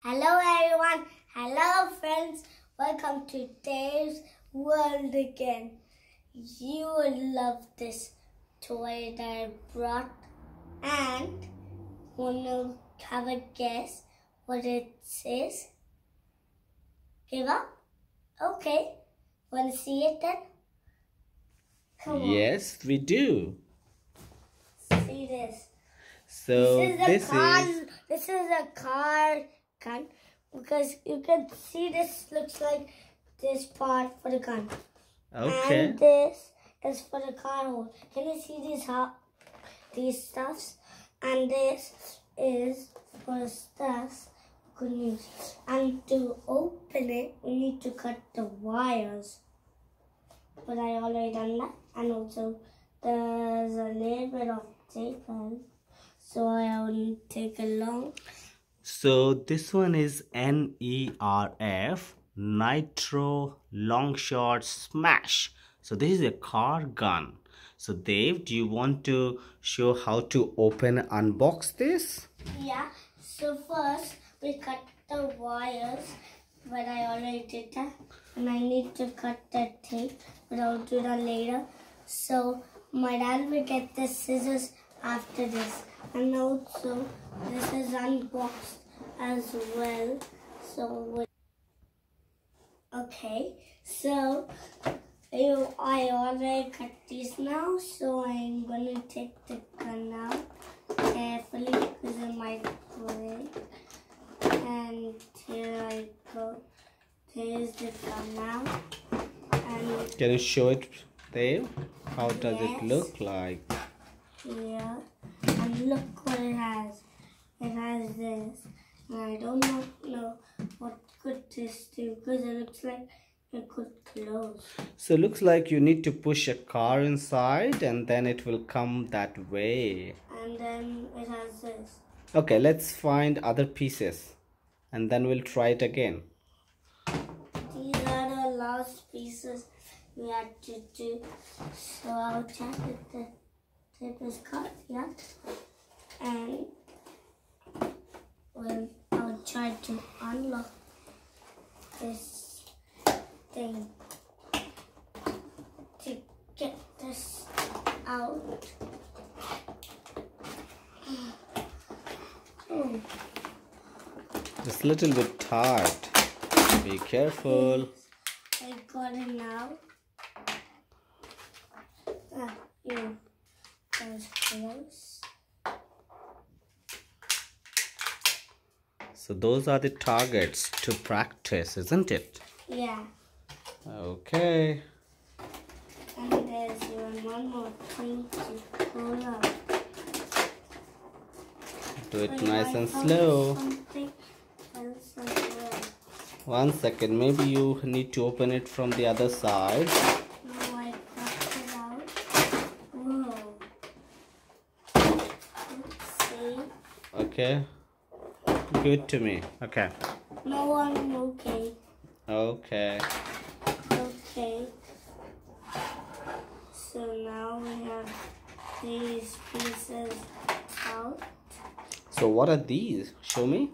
Hello everyone, hello friends, welcome to Dave's World again. You would love this toy that I brought and want to have a guess what it says? Give up? Okay, want to see it then? Come on. Yes, we do. See this. So This is a car gun because you can see this looks like this part for the gun. Okay. And this is for the car hole. Can you see these stuffs? And this is for the stuffs you can use. And to open it, we need to cut the wires. But I already done that. And also there's a little bit of tape on. So I will take a long. So this one is NERF, Nitro Long Shot Smash. So this is a car gun. So Dave, do you want to show how to open and unbox this? Yeah. So first we cut the wires, but I already did that. And I need to cut the tape, but I'll do that later. So my dad will get the scissors after this. And also, this is unboxed as well. Okay, so I already cut these now. So I'm going to take the gun out carefully because it might break. And here I go. Here's the gun now. And can you show it, Dave? How does it look like? Here. And look what it has. It has this. And I don't know what could this do because it looks like it could close. So it looks like you need to push a car inside and then it will come that way. And then it has this. Okay, let's find other pieces and then we'll try it again. These are the last pieces we had to do. So I'll check if the tape is cut, yeah. And I'll try to unlock this thing to get this out. Oh. It's a little bit tight. Be careful. I got it now. Yeah, that was close. So those are the targets to practice, isn't it? Yeah. Okay. And there's even one more thing to pull out. Do it nice and slow. Something else as well. 1 second. Maybe you need to open it from the other side. No, I cut it out. Whoa. Let's see. Okay. Good to me. Okay. No, I'm okay. Okay. Okay. So now we have these pieces out. So what are these? Show me.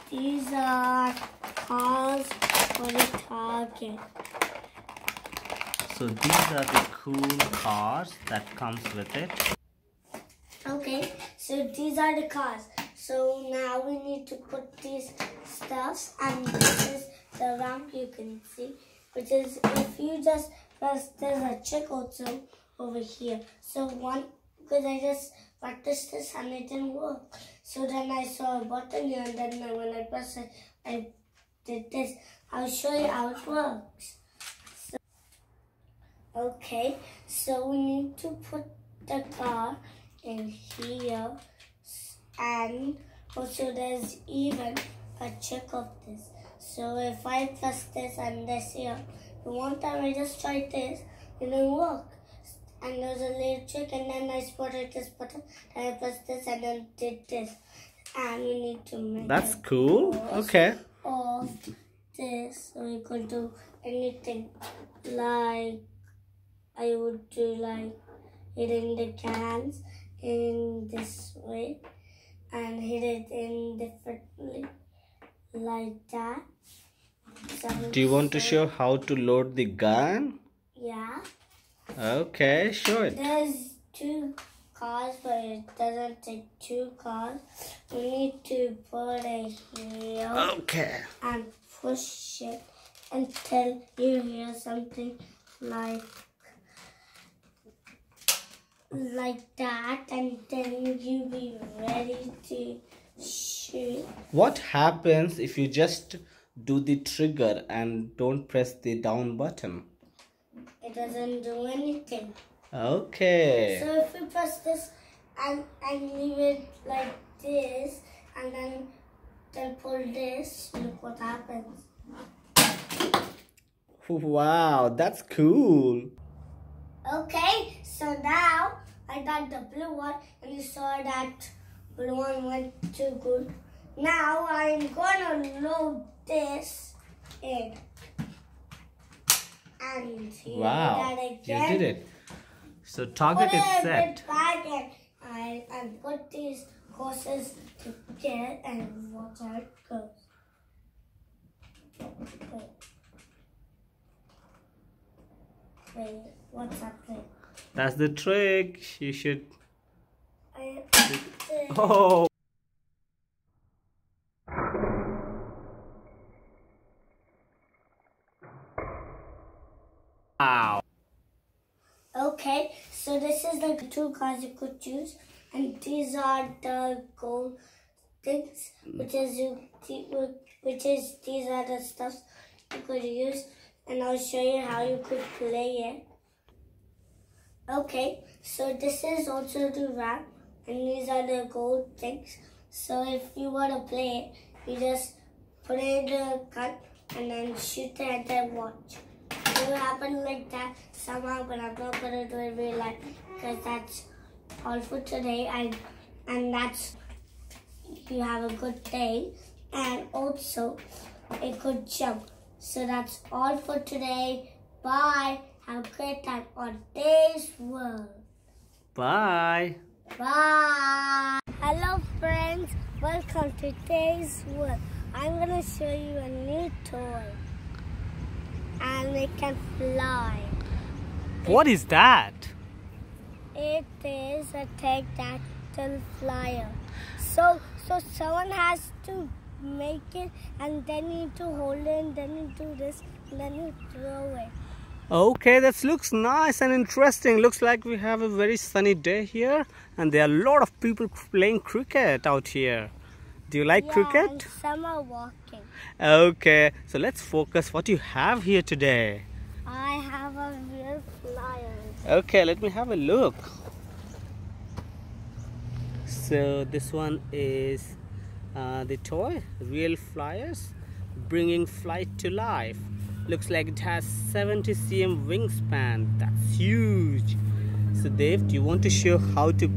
These are cars for the target. So these are the cool cars that comes with it. Okay, so these are the cars. So now we need to put these stuffs, and this is the ramp you can see, which is if you just press, there's a check also over here. So because I just practiced this and it didn't work. So then I saw a button here, and then when I pressed it, I did this. I'll show you how it works. Okay, so we need to put the car in here, and also there's even a check of this. So if I press this and this here, the one time I just tried this, it didn't work. And there's a little trick, and then I spotted this button, and I pressed this and then did this. And we need to make That's cool. Okay. Of this, so we could do anything like I would do like hitting the cans in this way and hit it in differently like that. Do you want to show how to load the gun? Yeah. Okay, show it. There's 2 cars, but it doesn't take 2 cars. We need to put it here Okay. and push it until you hear something like that, and then you be ready to shoot. What happens if you just do the trigger and don't press the down button? It doesn't do anything. Okay. So if we press this and leave it like this, and then pull this, look what happens. Wow, that's cool. Okay, so now I got the blue one, and you saw that blue one went too good. Now I'm gonna load this in. And you Wow, do that you again. did it. So target is set. Back and put these horses together and watch how it goes. Wait, what's happening? That's the trick. You should. I Oh. Wow. Okay, so this is the 2 cards you could choose, and these are the gold things, which is these are the stuffs you could use, and I'll show you how you could play it. Okay, so this is also the RAM, and these are the gold things. So if you want to play it, you just put it in the gun and then shoot it and then watch. It will happen like that somehow, but I'm not going to do it in real life, because that's all for today, and that's, you have a good day, and also it could jump. So that's all for today. Bye. Have a great time on Days World. Bye. Bye. Hello friends, welcome to Days World. I'm going to show you a new toy, and it can fly. What is that? It is a pterodactyl flyer. So someone has to make it, and then you need to hold it, and then you do this, and then you throw it. Okay, that looks nice and interesting. Looks like we have a very sunny day here, and there are a lot of people playing cricket out here. Do you like cricket? And some are walking. Okay, so let's focus. What do you have here today? I have a real flyer. Okay, let me have a look. So this one is the toy, real flyers, bringing flight to life. Looks like it has 70 cm wingspan. That's huge. So Dave, do you want to show how to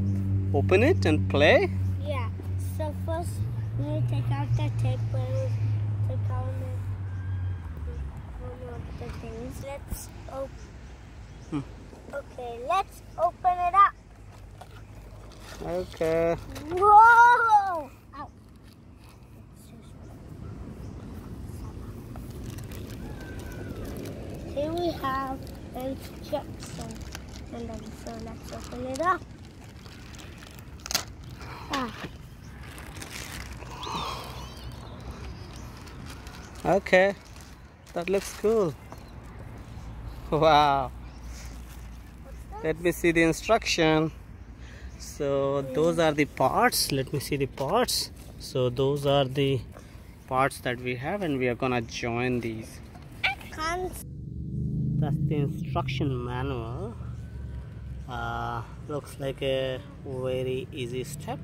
open it and play? Yeah. So first, we take out the tape where we take out the things. Let's open. Okay, let's open it up. Okay. Whoa! Ow. Here we have instructions, and then so let's open it up. Okay, that looks cool. Wow. Let me see the instruction. So those are the parts. Let me see the parts. So those are the parts that we have, and we are gonna join these. That's the instruction manual. Looks like a very easy step.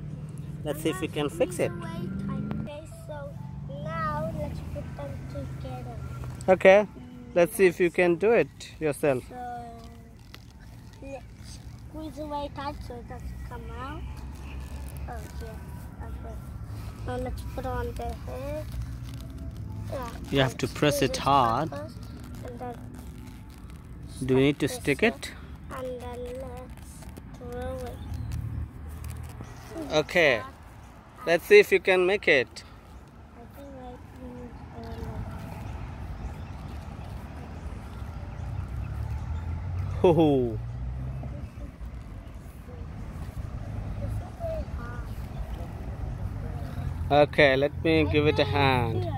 Let's see if we can fix it. Okay, so now let's put them together. Okay, let's see if you can do it yourself. So let's squeeze away tight so it doesn't come out. Oh yeah, that's right. Now let's put on the head. Yeah, You have to press it hard. first, and then Do we need to this stick it? And then let's throw it. Okay, let's see if you can make it. I think Oh. Okay, let me give it a hand.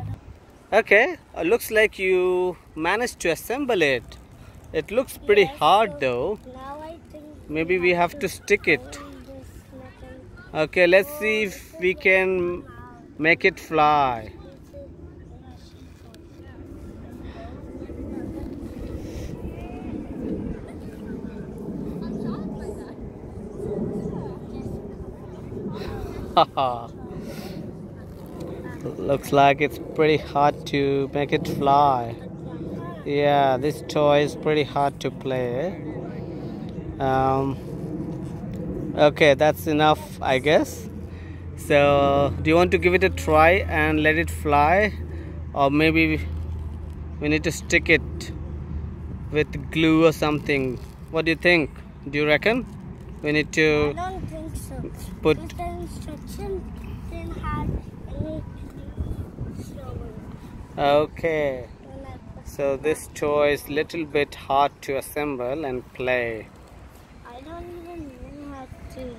Okay, looks like you managed to assemble it. It looks pretty hard though. Now I think Maybe we have to stick it. this little. Okay, let's see if we can make it fly. Haha. Looks like it's pretty hard to make it fly. Yeah, this toy is pretty hard to play. Okay, that's enough, I guess. So, do you want to give it a try and let it fly? Or maybe we need to stick it with glue or something. What do you think? Do you reckon we need I to don't think so. put... If the instruction didn't have any showing. Okay. When I put So this toy is little bit hard to assemble and play. I don't even know how to.